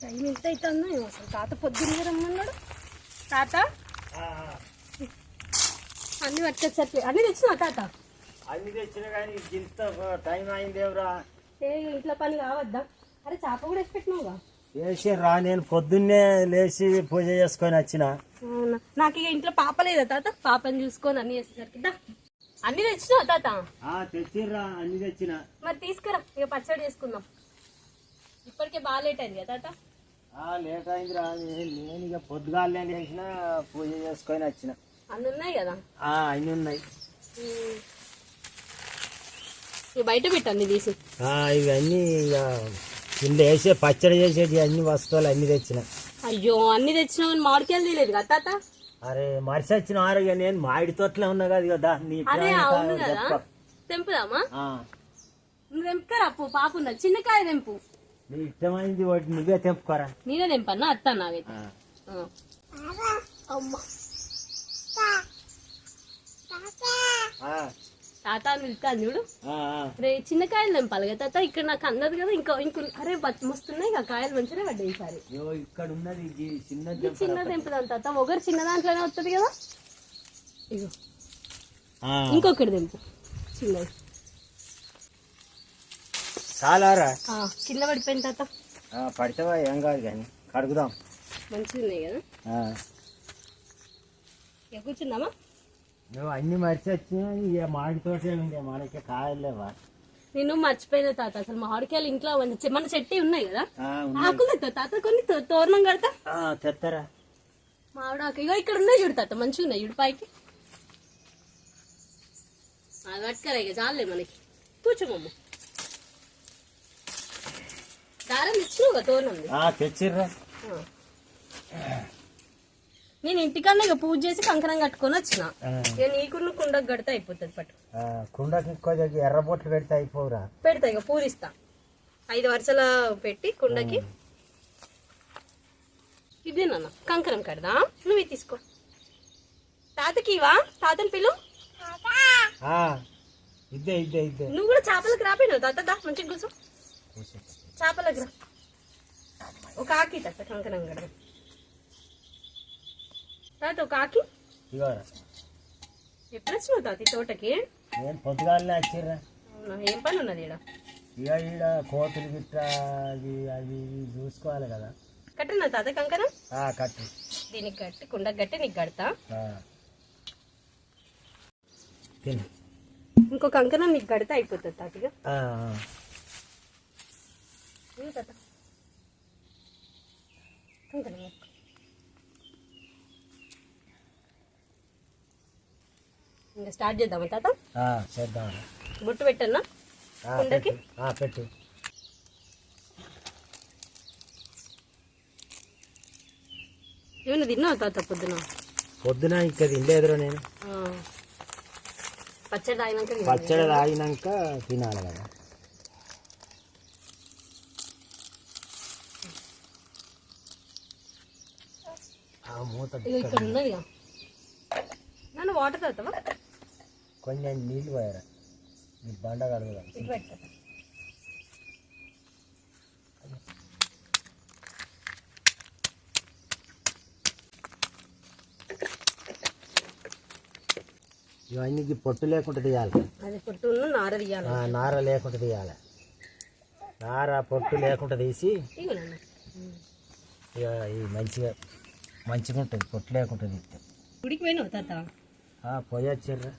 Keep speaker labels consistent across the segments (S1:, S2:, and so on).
S1: Time ఎంత అవుతుందో ఏమో అసలు. తాత పొద్దున్నే రమ్మన్నాడు. తాత అన్ని పట్టుకొచ్చారు. అన్ని తెచ్చినా తాత?
S2: అన్ని తెచ్చినా కానీ ఇంత టైం అయిందేవరా.
S1: ఇంట్లో పని కావద్దా? అరే చేప కూడా వేసి పెట్టినావుగా.
S2: వేసి రా, నేను పొద్దున్నే లేచి పూజ చేసుకొని వచ్చిన.
S1: అవునా, నాకు ఇక ఇంట్లో పాప లేదా తాత? పాపని చూసుకొని అన్ని చేసేసరికి అన్ని తెచ్చినావు తాత?
S2: తెచ్చిర్రా, అన్ని తెచ్చిన.
S1: మరి తీసుకురా, ఇక పచ్చడి చేసుకుందాం. ఇప్పటికే బాగా లేట్ అయింది కదా తాత?
S2: లేట్ అయిందిరా. నేను ఇక పొద్దుగాలనే లేచిన పూజ చేసుకొని వచ్చిన.
S1: అన్ని ఉన్నాయి కదా?
S2: అన్ని ఉన్నాయి.
S1: ఇక బయట పెట్టండి తీసి.
S2: ఇవన్నీ ఇక కింద వేసే పచ్చడి చేసేది అన్ని వస్తువులు అన్ని తెచ్చిన.
S1: అయ్యో, అన్ని తెచ్చినా కానీ మామిడికాయలు తీయలేదు కదా తాత?
S2: అరే మరిచి వచ్చిన ఆరోగ్య, నేను మామిడి తోటలో ఉన్నా కదా.
S1: అరే అవును కదా, తెంపుదామా? నువ్వు తెంపుకరా, పాప ఉన్నది, చిన్నకాయ తెంపు.
S2: నీ ఇష్టమైంది ఒకటి నువ్వే తెంపుకోరా.
S1: నేనే తెంపన్నా అత్తా నాకైతే. తాత అని పిలుస్తాను చూడు. రే చిన్నకాయలు తెంపాలి కదా తాత? ఇక్కడ నాకు అన్నది కదా. ఇంకో అరే మస్తున్నాయి కదా కాయలు, మంచిగా పడ్డాయి ఈసారి.
S2: ఇక్కడ ఉన్నది
S1: చిన్న తెంపుదాం తాత. ఒకరు చిన్న దాంట్లోనే వస్తుంది కదా. ఇగో ఇంకొకటి తెంపు చిన్నది.
S2: చాలారా?
S1: కింద పడిపోయింది తాత.
S2: పడితేవా ఏం కాదు కానీ కడుగుదాం.
S1: మంచిగా ఉన్నాయి కదా. ఇక కూర్చుందామా?
S2: నువ్వు అన్ని మరిచి వచ్చినా ఇక మామిడి తోటే ఉంది, మనకి కాయలు లేవా?
S1: నేను మర్చిపోయిన తాత, అసలు మామిడికాయలు ఇంట్లో మన చెట్టు ఉన్నాయి కదా, ఆకులు తాత కొన్ని తోరణం కడతా.
S2: తెస్తారా?
S1: మామిడాకు ఇగో ఇక్కడ ఉన్నాయి చూడు తాత, మంచిగా ఉన్నాయి చూడు పైకి. అది పట్టుకరా ఇక చాలే మనకి. కూర్చోమమ్మ. దారం ఇచ్చినావు కదా తోరణం?
S2: తెచ్చిర్రా.
S1: నేను ఇంటికన్నా ఇక పూజ చేసి కంకణం కట్టుకొని వచ్చిన. ఇక నీకున్న కుండకు కడితే అయిపోతుంది పట్టు.
S2: కుండకి ఎర్రబొట్లు పెడితే అయిపోరా?
S1: పెడతా ఇక పూరిస్తా. 5 వరుసల పెట్టి కుండకి. ఇది నాన్న కంకణం కడదా. నువ్వు తీసుకో. తాతకి ఇవా? తాతని పిలు.
S2: ఇద్దే ఇద్దే ఇద్దే.
S1: నువ్వు కూడా చేపలకు రాపోయినావు తాత? దా మంచిగా కూర్చో. చేపలకు రా. ఒక ఆకి తాత కంకణం కడదా. తాత ఒక ఆకి. ఎప్పుడు వచ్చినావు తాత ఈ తోటకి?
S2: నేను పొద్దుగాలనే వచ్చిర్రా.
S1: అవునా, ఏం పని ఉన్నది ఈడ?
S2: ఈడ కోతులు గిట్ట అది చూసుకోవాలి కదా.
S1: కట్టనా తాత కంకణం?
S2: కట్టు.
S1: దీనికి కట్టి కుండకు కట్టి నీకు కడతా. ఇంకో కంకణం నీకు కడితే అయిపోతుంది తాతగా. తాత కంకణం ఇంకా స్టార్ట్ చేద్దామా తాత?
S2: చేద్దాం.
S1: బొట్టు పెట్టన్నా కుండకి?
S2: పెట్టు.
S1: ఏమన్నా తిన్నావు తాత
S2: పొద్దున ఇంకా తినలేదురా నేను.
S1: పచ్చడి
S2: తాగినాక తినాలి కదా. మూత
S1: ఇక్కడ ఉన్నది. నన్ను వాటర్ తాగుతావా?
S2: కొంచెం నీళ్ళు పోయారా, నీ బండ కడుగుదా. ఇవన్నీ పొట్టు లేకుండా తీయాలి.
S1: అది పొట్టు నార తీయాలి.
S2: నార లేకుండా తీయాలి. నార పొట్టు లేకుండా తీసి ఇక మంచిగా ఉంటుంది. పొట్టు లేకుండా తీస్తే.
S1: గుడికి పోయినావు తాత?
S2: పోయొచ్చిర్రా.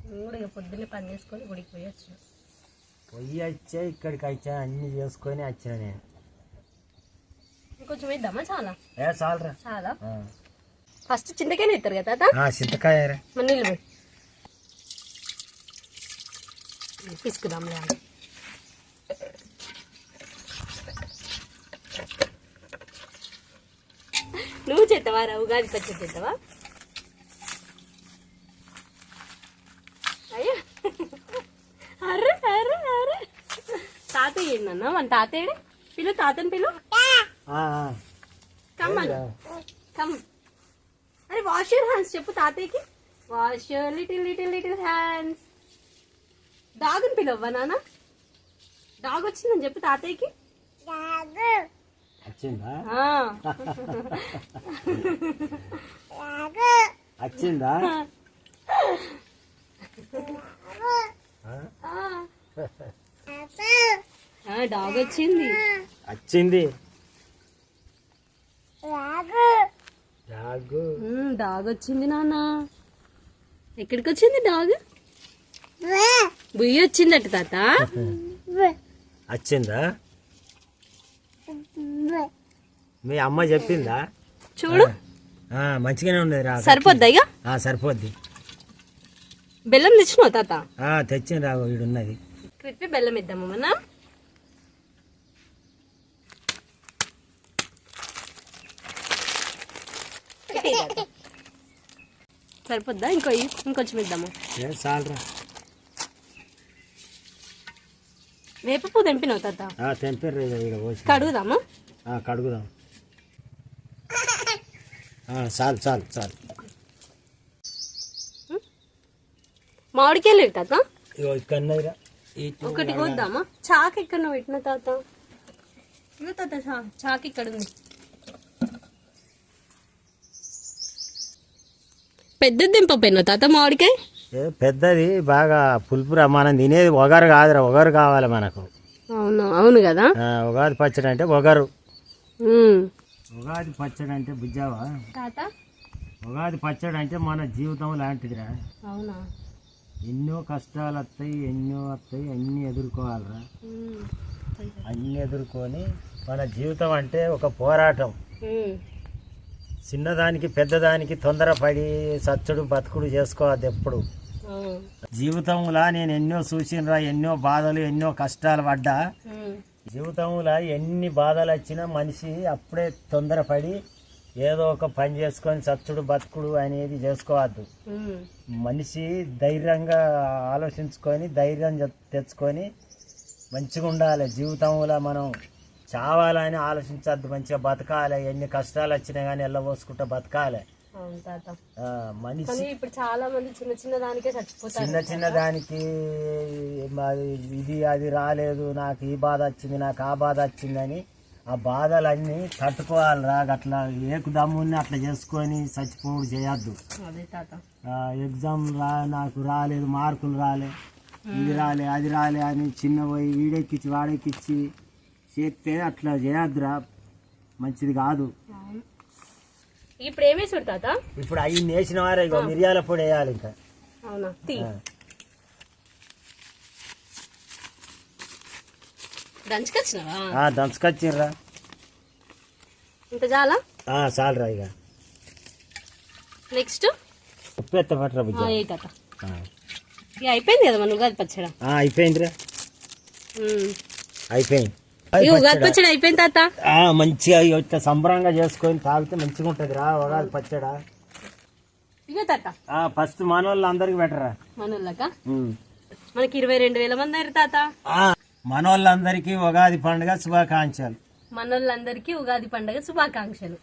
S1: కూడా ఇక పొద్దున్నే పని చేసుకొని గుడికి పోయొచ్చు.
S2: పొయ్యి వచ్చా, ఇక్కడికి వచ్చా, అన్ని చేసుకొని వచ్చిన నేను.
S1: ఇంకొంచెం వేద్దామా? చాలా
S2: చాలరా.
S1: చాలా. ఫస్ట్ చింతకాయనే ఇస్తారు కదా తాత?
S2: చింతకాయ
S1: మన నీళ్ళు పోయి తీసుకుదాంలే. నువ్వు చేస్తావా? ఉగాది పచ్చడి చేస్తావా? అయ్యా అర్రే అర్రే అర్రే. తాతయ్య ఏంటన్నా? మన తాతయ్యడే. పిలు తాతని పిలు. కమ్మను కమ్. అరే వాష్ యూర్ హ్యాండ్స్ చెప్పు తాతయ్యకి. Wash your little hands. డాగుని పిలవ్వా నాన్న? డాగ్ వచ్చిందని చెప్పు తాతయ్యకి.
S2: వచ్చిందా
S1: ఆ.
S2: వచ్చిందా
S1: డాగ్ వచ్చింది.
S2: వచ్చింది డాగ్
S1: డాగ్ వచ్చింది నాన్న. ఎక్కడికి వచ్చింది డాగ్? బుయ్యి వచ్చిందట తాత.
S2: వచ్చిందా మీ అమ్మ చెప్పిందా?
S1: చూడు
S2: మంచిగానే ఉండేది రా.
S1: సరిపోద్దా ఇక?
S2: సరిపోద్ది.
S1: బెల్లం తెచ్చినావు తాత?
S2: తెచ్చిన రా వీడున్నది.
S1: క్రిస్పీ బెల్లం ఇద్దాము మనం. సరిపోద్దా? ఇంకొంచెం ఇద్దాము.
S2: చాలరా.
S1: వేప పువ్వు తెంపినావు తాత?
S2: తెంపారు.
S1: కడుగుదామా?
S2: కడుగుదాం. చాలు చాలు చాలు.
S1: మామిడికాయలు తాత?
S2: ఇక్కడ
S1: ఒకటి కోద్దామా? చాకు ఎక్కడ నువ్వు పెట్టిన తాత? ఇగో తాత చాకు ఇక్కడ ఉంది. పెద్దది దింపపోయినా తాత మామిడికాయ?
S2: పెద్దది బాగా పులుపురా. మనం తినేది ఒగరు కాదురా, ఒగరు కావాలి మనకు.
S1: అవును అవును కదా.
S2: ఉగాది పచ్చడి అంటే ఒగరు. ఉగాది పచ్చడి అంటే బుజ్జావా
S1: తాత?
S2: ఉగాది పచ్చడి అంటే మన జీవితం లాంటిదిరా.
S1: అవునా?
S2: ఎన్నో కష్టాలు వస్తాయి, ఎన్నో వస్తాయి, అన్నీ ఎదుర్కోవాలిరా. అన్నీ ఎదుర్కొని మన జీవితం అంటే ఒక పోరాటం. చిన్నదానికి పెద్దదానికి తొందరపడి సచ్చుడు బతుకుడు చేసుకోవద్దు ఎప్పుడు. జీవితంలో నేను ఎన్నో చూసినరా, ఎన్నో బాధలు, ఎన్నో కష్టాలు పడ్డా. జీవితంలో ఎన్ని బాధలు వచ్చినా మనిషి అప్పుడే తొందరపడి ఏదో ఒక పని చేసుకొని సచ్చుడు బతుకుడు అనేది చేసుకోవద్దు. మనిషి ధైర్యంగా ఆలోచించుకొని ధైర్యం తెచ్చుకొని మంచిగా ఉండాలి. జీవితంలో మనం చావాలని ఆలోచించద్దు, మంచిగా బతకాలి. ఎన్ని కష్టాలు వచ్చినా కానీ వెళ్ళబోసుకుంటా బతకాలి. మనిషి
S1: ఇప్పుడు చాలా మంది చిన్న చిన్న దానికే చచ్చిపోతారు.
S2: చిన్న చిన్న దానికి ఇది అది రాలేదు, నాకు ఈ బాధ వచ్చింది, నాకు ఆ బాధ వచ్చిందని ఆ బాధలన్నీ తట్టుకోవాలిరా. అట్లా ఏకుదమ్ముని అట్లా చేసుకొని చచ్చిపోడు చేయొద్దు. ఎగ్జామ్ నాకు రాలేదు, మార్కులు రాలే, ఇది రాలే, అది రాలే అని చిన్న పోయి వీడెక్కిచ్చి వాడెక్కిచ్చి చేస్తే అట్లా చేయొద్దురా, మంచిది కాదు.
S1: ఇప్పుడు ఏమేసి తాత?
S2: ఇప్పుడు అవి నేసిన వారే ఇక మిరియాల పొడి వేయాలి. ఇంకా
S1: అవునా? దంచుకొచ్చినావా?
S2: దంచుకొచ్చిర్రా.
S1: ఇంత చాలా?
S2: చాలరా. ఇక
S1: నెక్స్ట్
S2: ఉప్పు ఎత్త పట్టరా బుజ్జ.
S1: ఇక అయిపోయింది కదా మన ఉగాది పచ్చడి?
S2: అయిపోయిందిరా, అయిపోయింది.
S1: ఉగాది పచ్చడి అయిపోయింది తాత.
S2: మంచిగా ఇట్లా సంబరంగా చేసుకొని తాగితే మంచిగా ఉంటది రా ఉగాది పచ్చడా.
S1: ఇక తాత
S2: ఫస్ట్ మనోళ్ళు అందరికి పెట్టరా.
S1: మనోళ్ళక మనకి 22,000 మంది అయ్యారు తాత.
S2: మనోళ్ళందరికీ ఉగాది పండుగ శుభాకాంక్షలు.
S1: మనోళ్ళందరికీ ఉగాది పండుగ శుభాకాంక్షలు.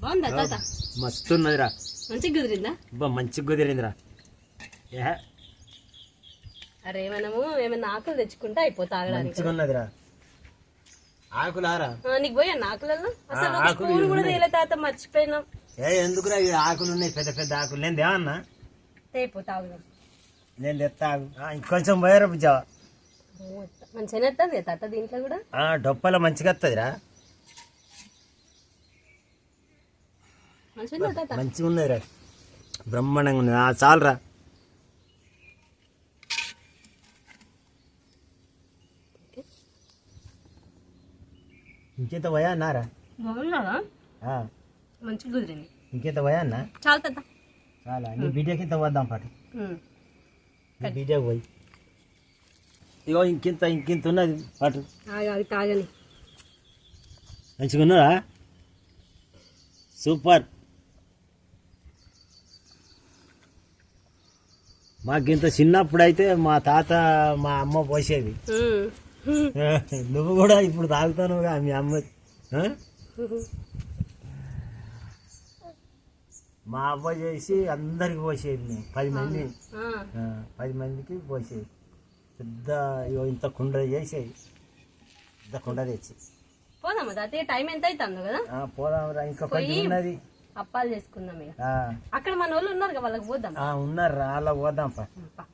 S1: బాగుందా తాత?
S2: మస్తు ఉన్నదిరా.
S1: మంచిగా కుదిరిందా?
S2: మంచిగా కుదిరిందిరా.
S1: అరే మనము ఏమైనా ఆకులు తెచ్చుకుంటే అయిపోతా
S2: మంచిగా ఉన్నదిరా. ఆకులారా
S1: నీకు పోయా ఆకులలో? అసలు స్పూన్ కూడా తేలే తాత, మర్చిపోయినాం.
S2: ఎందుకురా ఆకులు ఉన్నాయి, పెద్ద పెద్ద ఆకులు. నేను దేవన్నా
S1: తేపోతా,
S2: నేను తెస్తా. ఇంకొంచెం పోయారా బుజ్జా?
S1: మంచిగా వస్తుంది తాత దీంట్లో కూడా.
S2: డొప్పల మంచిగా వస్తుందిరా. మంచిగా ఉన్నదిరా, బ్రహ్మాండంగా ఉన్నది. చాలరా. ఇంకెంత పోయా అన్నారా?
S1: మంచిగా కుదిరింది.
S2: ఇంకెంత పోయా అన్నా?
S1: చాలా తాత.
S2: చాలా. నీ బిడ్డకి ఇంత పోద్దాం పాటు. నీ బిడ్డకి పోయి ఇగో ఇంకింత ఉన్నది పాటు.
S1: తాగని.
S2: మంచిగా ఉన్నదా? సూపర్. మాకింత చిన్నప్పుడు అయితే మా తాత మా అమ్మ పోసేది. నువ్వు కూడా ఇప్పుడు తాగుతానుగా మీ అమ్మ. మా అవ్వ చేసి అందరికి పోసేది మేము 10 మంది
S1: ఆ,
S2: 10 మందికి పోసేది పెద్ద ఇగో ఇంత కుండ చేసేది పెద్ద కుండ తెచ్చి
S1: పోదామా తాతయ్య టైం ఎంత అవుతుందో కదా
S2: పోదాంరా ఇంకా కొంచెం ఉన్నది
S1: అప్పాలు చేసుకుందాం ఇక
S2: ఆ,
S1: అక్కడ మన వాళ్ళు ఉన్నారు కదా వాళ్ళకి పోదాం
S2: ఉన్నారు రా అలా పోదాం పా
S1: పా.